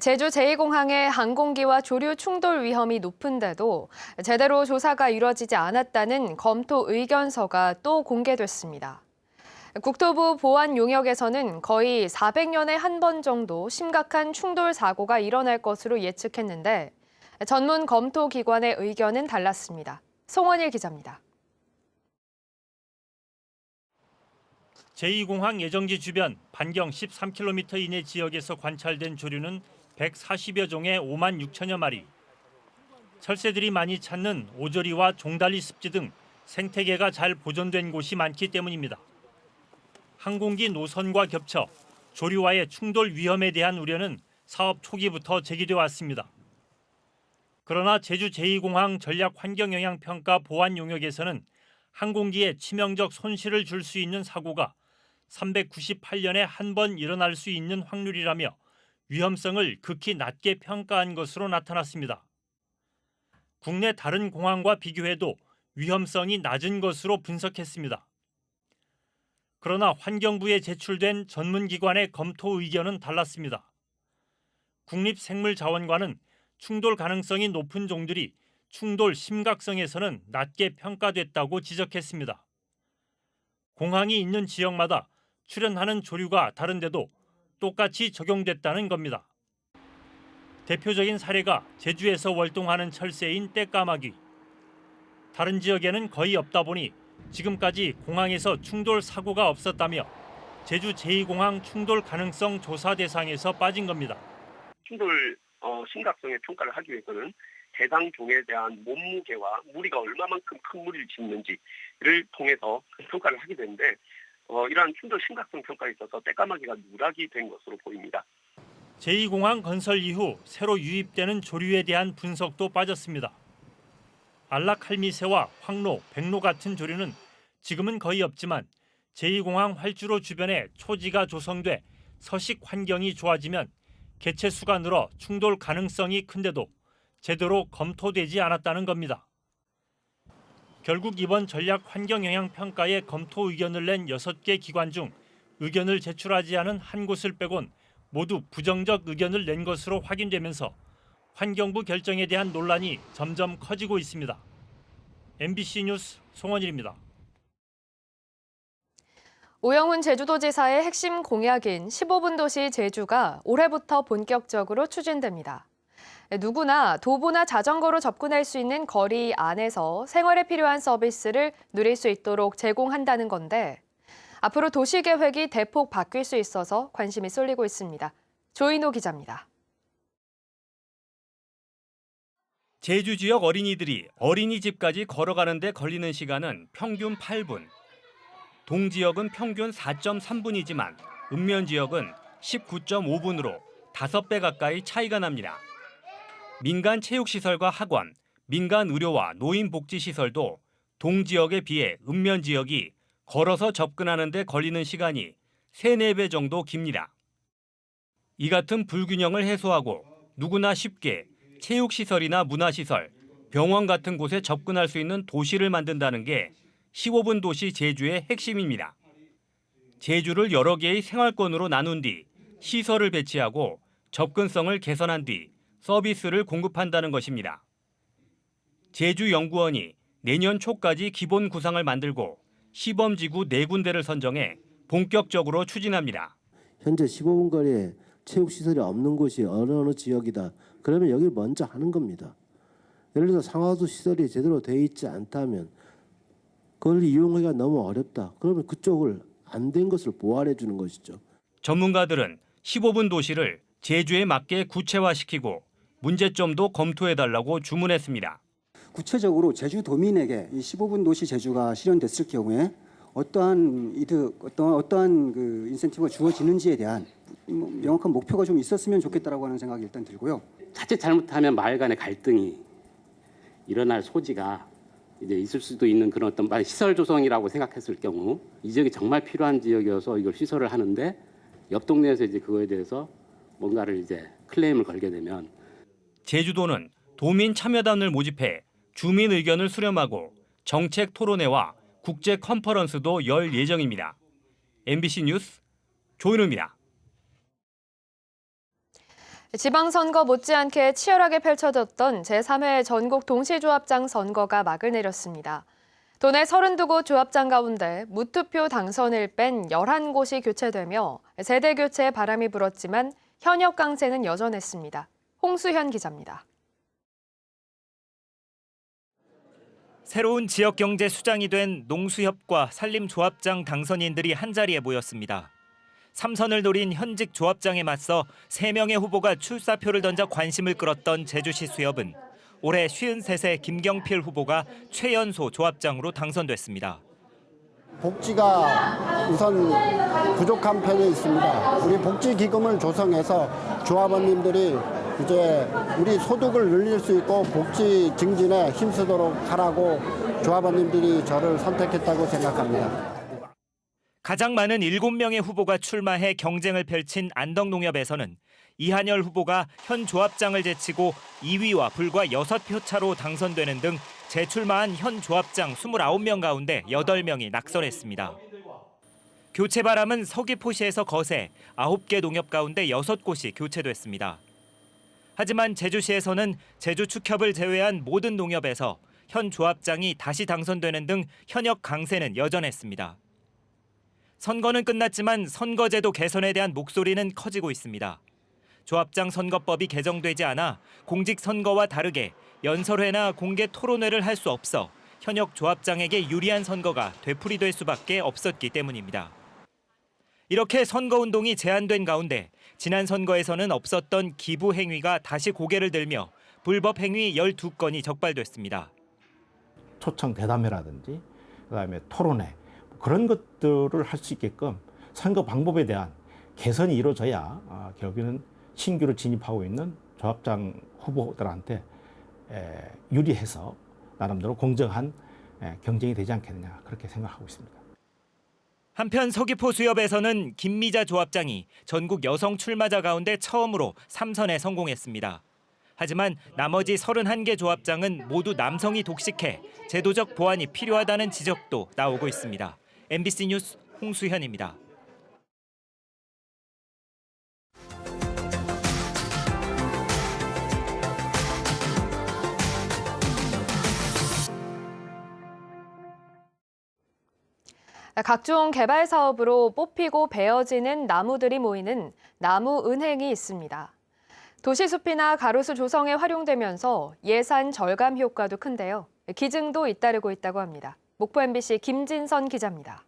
제주 제2공항의 항공기와 조류 충돌 위험이 높은데도 제대로 조사가 이루어지지 않았다는 검토 의견서가 또 공개됐습니다. 국토부 보안 용역에서는 거의 400년에 한 번 정도 심각한 충돌 사고가 일어날 것으로 예측했는데 전문 검토 기관의 의견은 달랐습니다. 송원일 기자입니다. 제2공항 예정지 주변 반경 13km 이내 지역에서 관찰된 조류는 140여 종의 5만 6천여 마리. 철새들이 많이 찾는 오조리와 종달리 습지 등 생태계가 잘 보존된 곳이 많기 때문입니다. 항공기 노선과 겹쳐 조류와의 충돌 위험에 대한 우려는 사업 초기부터 제기돼 왔습니다. 그러나 제주 제2공항 전략환경영향평가 보안 용역에서는 항공기에 치명적 손실을 줄 수 있는 사고가 398년에 한 번 일어날 수 있는 확률이라며 위험성을 극히 낮게 평가한 것으로 나타났습니다. 국내 다른 공항과 비교해도 위험성이 낮은 것으로 분석했습니다. 그러나 환경부에 제출된 전문기관의 검토 의견은 달랐습니다. 국립생물자원관은 충돌 가능성이 높은 종들이 충돌 심각성에서는 낮게 평가됐다고 지적했습니다. 공항이 있는 지역마다 출현하는 조류가 다른데도 똑같이 적용됐다는 겁니다. 대표적인 사례가 제주에서 월동하는 철새인 떼까마귀. 다른 지역에는 거의 없다 보니 지금까지 공항에서 충돌 사고가 없었다며 제주 제2공항 충돌 가능성 조사 대상에서 빠진 겁니다. 충돌 심각성의 평가를 하기 위해서는 해당 종에 대한 몸무게와 무리가 얼마만큼 큰 무리를 짓는지를 통해서 평가를 하게 되는데 이러한 충돌 심각성 평가에 있어서 떼까마귀가 누락이 된 것으로 보입니다. 제2공항 건설 이후 새로 유입되는 조류에 대한 분석도 빠졌습니다. 안락할미새와 황로, 백로 같은 조류는 지금은 거의 없지만 제2공항 활주로 주변에 초지가 조성돼 서식 환경이 좋아지면 개체 수가 늘어 충돌 가능성이 큰데도 제대로 검토되지 않았다는 겁니다. 결국 이번 전략 환경영향평가에 검토 의견을 낸 6개 기관 중 의견을 제출하지 않은 한 곳을 빼곤 모두 부정적 의견을 낸 것으로 확인되면서 환경부 결정에 대한 논란이 점점 커지고 있습니다. MBC 뉴스 송원일입니다. 오영훈 제주도지사의 핵심 공약인 15분 도시 제주가 올해부터 본격적으로 추진됩니다. 누구나 도보나 자전거로 접근할 수 있는 거리 안에서 생활에 필요한 서비스를 누릴 수 있도록 제공한다는 건데 앞으로 도시 계획이 대폭 바뀔 수 있어서 관심이 쏠리고 있습니다. 조인호 기자입니다. 제주 지역 어린이들이 어린이집까지 걸어가는 데 걸리는 시간은 평균 8분. 동지역은 평균 4.3분이지만 읍면 지역은 19.5분으로 5배 가까이 차이가 납니다. 민간 체육시설과 학원, 민간 의료와 노인복지시설도 동지역에 비해 읍면 지역이 걸어서 접근하는 데 걸리는 시간이 3, 4배 정도 깁니다. 이 같은 불균형을 해소하고 누구나 쉽게 체육시설이나 문화시설, 병원 같은 곳에 접근할 수 있는 도시를 만든다는 게 15분 도시 제주의 핵심입니다. 제주를 여러 개의 생활권으로 나눈 뒤 시설을 배치하고 접근성을 개선한 뒤 서비스를 공급한다는 것입니다. 제주연구원이 내년 초까지 기본 구상을 만들고 시범지구 4군데를 선정해 본격적으로 추진합니다. 현재 15분 거리에 체육시설이 없는 곳이 어느 지역이다. 그러면 여기를 먼저 하는 겁니다. 예를 들어서 상하수 시설이 제대로 되어 있지 않다면 그걸 이용하기가 너무 어렵다. 그러면 그쪽을 안 된 것을 보완해 주는 것이죠. 전문가들은 15분 도시를 제주에 맞게 구체화시키고 문제점도 검토해달라고 주문했습니다. 구체적으로 제주도민에게 이 15분 도시 제주가 실현됐을 경우에 어떠한 이득, 어떠한 그 인센티브가 주어지는지에 대한 명확한 목표가 좀 있었으면 좋겠다라고 하는 생각이 일단 들고요. 자칫 잘못하면 마을 간의 갈등이 일어날 소지가 이제 있을 수도 있는 그런 어떤 시설 조성이라고 생각했을 경우 이 지역이 정말 필요한 지역이어서 이걸 시설을 하는데 옆 동네에서 이제 그거에 대해서 뭔가를 이제 클레임을 걸게 되면 제주도는 도민 참여단을 모집해 주민 의견을 수렴하고 정책 토론회와 국제 컨퍼런스도 열 예정입니다. MBC 뉴스 조인호입니다. 지방선거 못지않게 치열하게 펼쳐졌던 제3회 전국 동시조합장 선거가 막을 내렸습니다. 도내 32곳 조합장 가운데 무투표 당선을 뺀 11곳이 교체되며 세대 교체의 바람이 불었지만 현역 강세는 여전했습니다. 홍수현 기자입니다. 새로운 지역경제 수장이 된 농수협과 산림조합장 당선인들이 한자리에 모였습니다. 3선을 노린 현직 조합장에 맞서 3명의 후보가 출사표를 던져 관심을 끌었던 제주시 수협은 올해 53세 김경필 후보가 최연소 조합장으로 당선됐습니다. 복지가 우선 부족한 편이 있습니다. 우리 복지기금을 조성해서 조합원님들이 이제 우리 소득을 늘릴 수 있고 복지 증진에 힘쓰도록 하라고 조합원님들이 저를 선택했다고 생각합니다. 가장 많은 7명의 후보가 출마해 경쟁을 펼친 안덕농협에서는 이한열 후보가 현 조합장을 제치고 2위와 불과 6표 차로 당선되는 등 재출마한 현 조합장 29명 가운데 8명이 낙선했습니다. 교체 바람은 서귀포시에서 거세 9개 농협 가운데 6곳이 교체됐습니다. 하지만 제주시에서는 제주축협을 제외한 모든 농협에서 현 조합장이 다시 당선되는 등 현역 강세는 여전했습니다. 선거는 끝났지만 선거제도 개선에 대한 목소리는 커지고 있습니다. 조합장 선거법이 개정되지 않아 공직선거와 다르게 연설회나 공개 토론회를 할 수 없어 현역 조합장에게 유리한 선거가 되풀이될 수밖에 없었기 때문입니다. 이렇게 선거운동이 제한된 가운데 지난 선거에서는 없었던 기부 행위가 다시 고개를 들며 불법 행위 12건이 적발됐습니다. 초청 대담회라든지 그다음에 토론회 그런 것들을 할 수 있게끔 선거 방법에 대한 개선이 이루어져야 결국에는 신규로 진입하고 있는 조합장 후보들한테 유리해서 나름대로 공정한 경쟁이 되지 않겠느냐 그렇게 생각하고 있습니다. 한편 서귀포 수협에서는 김미자 조합장이 전국 여성 출마자 가운데 처음으로 3선에 성공했습니다. 하지만 나머지 31개 조합장은 모두 남성이 독식해 제도적 보완이 필요하다는 지적도 나오고 있습니다. MBC 뉴스 홍수현입니다. 각종 개발 사업으로 뽑히고 베어지는 나무들이 모이는 나무은행이 있습니다. 도시숲이나 가로수 조성에 활용되면서 예산 절감 효과도 큰데요. 기증도 잇따르고 있다고 합니다. 목포 MBC 김진선 기자입니다.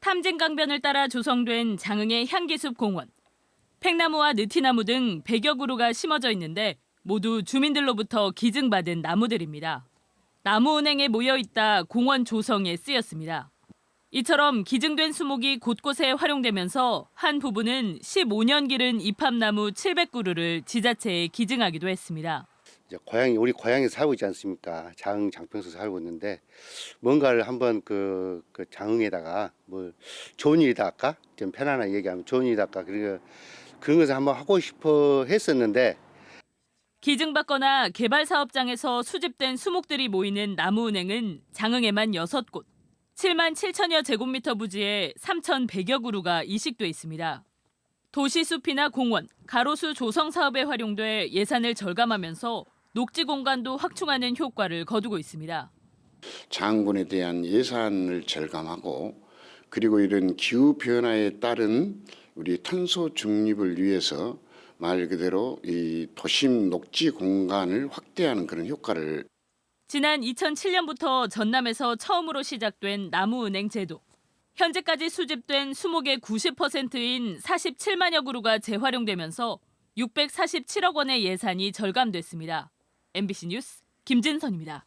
탐진강변을 따라 조성된 장흥의 향기숲 공원. 팽나무와 느티나무 등 100여 그루가 심어져 있는데 모두 주민들로부터 기증받은 나무들입니다. 나무은행에 모여있다 공원 조성에 쓰였습니다. 이처럼 기증된 수목이 곳곳에 활용되면서 한 부부는 15년 기른 이팝나무 700그루를 지자체에 기증하기도 했습니다. 이제 우리 고향에 살고 있지 않습니까? 장흥 장평서 살고 있는데 뭔가를 한번 그 장흥에다가 뭐 좋은 일이다 할까? 좀 편안하게 얘기하면 좋은 일이다 할까? 그리고 그런 것을 한번 하고 싶어 했었는데 기증받거나 개발 사업장에서 수집된 수목들이 모이는 나무은행은 장흥에만 6곳, 7만 7천여 제곱미터 부지에 3,100여 그루가 이식돼 있습니다. 도시숲이나 공원, 가로수 조성 사업에 활용돼 예산을 절감하면서 녹지 공간도 확충하는 효과를 거두고 있습니다. 장군에 대한 예산을 절감하고 그리고 이런 기후 변화에 따른 우리 탄소 중립을 위해서 말 그대로 이 도심 녹지 공간을 확대하는 그런 효과를. 지난 2007년부터 전남에서 처음으로 시작된 나무은행 제도. 현재까지 수집된 수목의 90%인 47만여 그루가 재활용되면서 647억 원의 예산이 절감됐습니다. MBC 뉴스 김진선입니다.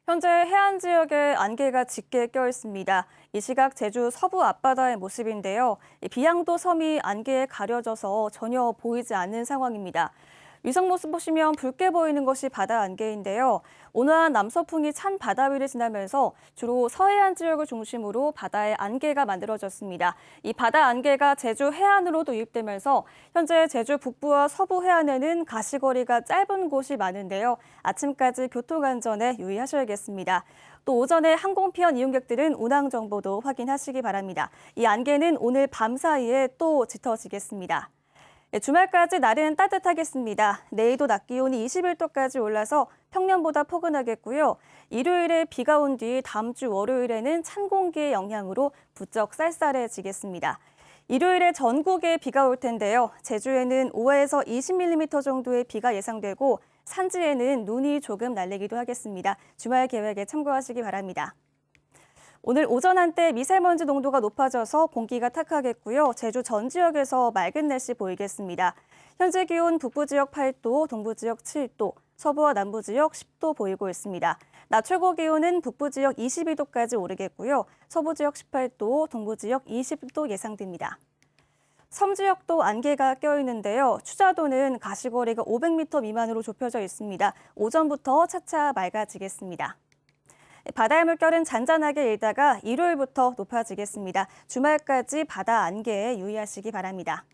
현재 해안 지역에 안개가 짙게 껴 있습니다. 이 시각 제주 서부 앞바다의 모습인데요. 비양도 섬이 안개에 가려져서 전혀 보이지 않는 상황입니다. 위성 모습 보시면 붉게 보이는 것이 바다 안개인데요. 온화한 남서풍이 찬 바다 위를 지나면서 주로 서해안 지역을 중심으로 바다에 안개가 만들어졌습니다. 이 바다 안개가 제주 해안으로도 유입되면서 현재 제주 북부와 서부 해안에는 가시거리가 짧은 곳이 많은데요. 아침까지 교통안전에 유의하셔야겠습니다. 또 오전에 항공편 이용객들은 운항 정보도 확인하시기 바랍니다. 이 안개는 오늘 밤 사이에 또 짙어지겠습니다. 주말까지 날은 따뜻하겠습니다. 내일도 낮 기온이 21도까지 올라서 평년보다 포근하겠고요. 일요일에 비가 온 뒤 다음 주 월요일에는 찬 공기의 영향으로 부쩍 쌀쌀해지겠습니다. 일요일에 전국에 비가 올 텐데요. 제주에는 5에서 20mm 정도의 비가 예상되고 산지에는 눈이 조금 날리기도 하겠습니다. 주말 계획에 참고하시기 바랍니다. 오늘 오전 한때 미세먼지 농도가 높아져서 공기가 탁하겠고요. 제주 전 지역에서 맑은 날씨 보이겠습니다. 현재 기온 북부 지역 8도, 동부 지역 7도, 서부와 남부 지역 10도 보이고 있습니다. 낮 최고 기온은 북부 지역 22도까지 오르겠고요. 서부 지역 18도, 동부 지역 20도 예상됩니다. 섬 지역도 안개가 껴있는데요. 추자도는 가시거리가 500m 미만으로 좁혀져 있습니다. 오전부터 차차 맑아지겠습니다. 바다의 물결은 잔잔하게 일다가 일요일부터 높아지겠습니다. 주말까지 바다 안개에 유의하시기 바랍니다.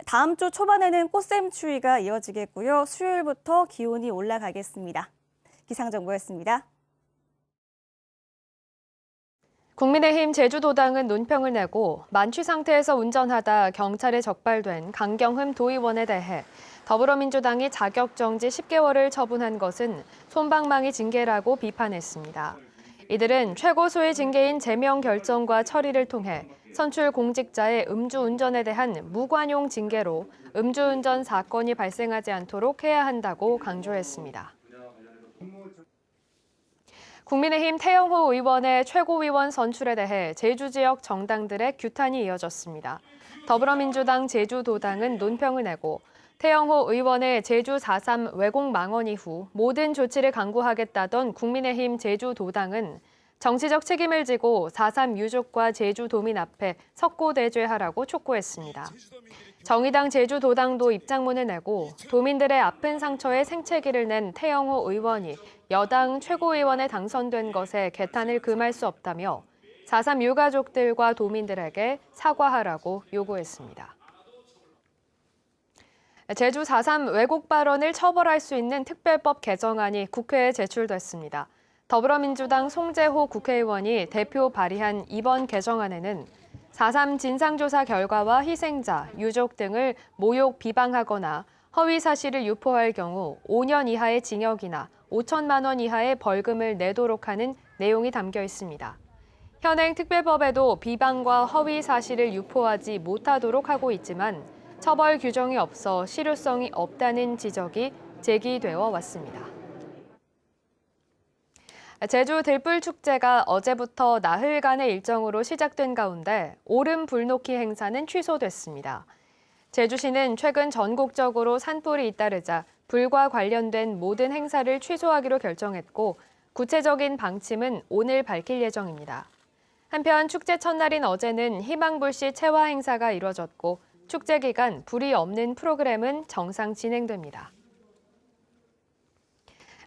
다음 주 초반에는 꽃샘추위가 이어지겠고요. 수요일부터 기온이 올라가겠습니다. 기상정보였습니다. 국민의힘 제주도당은 논평을 내고 만취 상태에서 운전하다 경찰에 적발된 강경흠 도의원에 대해 더불어민주당이 자격정지 10개월을 처분한 것은 솜방망이 징계라고 비판했습니다. 이들은 최고소의 징계인 제명 결정과 처리를 통해 선출 공직자의 음주운전에 대한 무관용 징계로 음주운전 사건이 발생하지 않도록 해야 한다고 강조했습니다. 국민의힘 태영호 의원의 최고위원 선출에 대해 제주 지역 정당들의 규탄이 이어졌습니다. 더불어민주당 제주도당은 논평을 내고 태영호 의원의 제주 4.3 왜곡 망언 이후 모든 조치를 강구하겠다던 국민의힘 제주도당은 정치적 책임을 지고 4.3 유족과 제주도민 앞에 석고대죄하라고 촉구했습니다. 정의당 제주도당도 입장문을 내고 도민들의 아픈 상처에 생채기를 낸 태영호 의원이 여당 최고위원에 당선된 것에 개탄을 금할 수 없다며 4.3 유가족들과 도민들에게 사과하라고 요구했습니다. 제주 4.3 왜곡 발언을 처벌할 수 있는 특별법 개정안이 국회에 제출됐습니다. 더불어민주당 송재호 국회의원이 대표 발의한 이번 개정안에는 4.3 진상조사 결과와 희생자, 유족 등을 모욕, 비방하거나 허위 사실을 유포할 경우 5년 이하의 징역이나 5천만 원 이하의 벌금을 내도록 하는 내용이 담겨 있습니다. 현행 특별법에도 비방과 허위 사실을 유포하지 못하도록 하고 있지만 처벌 규정이 없어 실효성이 없다는 지적이 제기되어 왔습니다. 제주 들불축제가 어제부터 나흘간의 일정으로 시작된 가운데 오름 불놓기 행사는 취소됐습니다. 제주시는 최근 전국적으로 산불이 잇따르자 불과 관련된 모든 행사를 취소하기로 결정했고 구체적인 방침은 오늘 밝힐 예정입니다. 한편 축제 첫날인 어제는 희망불씨 채화 행사가 이뤄졌고 축제 기간 불이 없는 프로그램은 정상 진행됩니다.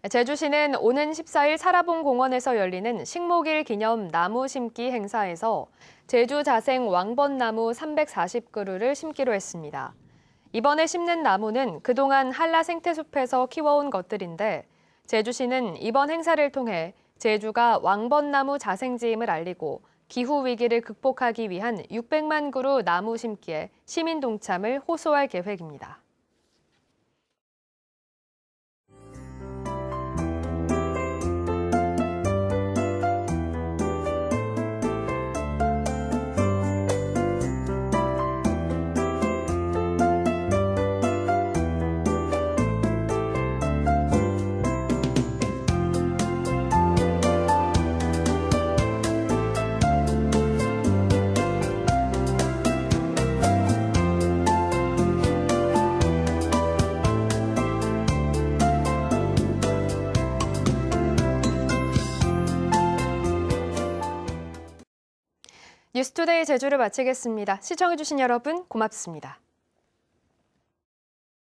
제주시는 오는 14일 사라봉 공원에서 열리는 식목일 기념 나무 심기 행사에서 제주 자생 왕벚나무 340그루를 심기로 했습니다. 이번에 심는 나무는 그동안 한라 생태숲에서 키워온 것들인데 제주시는 이번 행사를 통해 제주가 왕벚나무 자생지임을 알리고 기후 위기를 극복하기 위한 600만 그루 나무 심기에 시민 동참을 호소할 계획입니다. 뉴스투데이 제주를 마치겠습니다. 시청해주신 여러분 고맙습니다.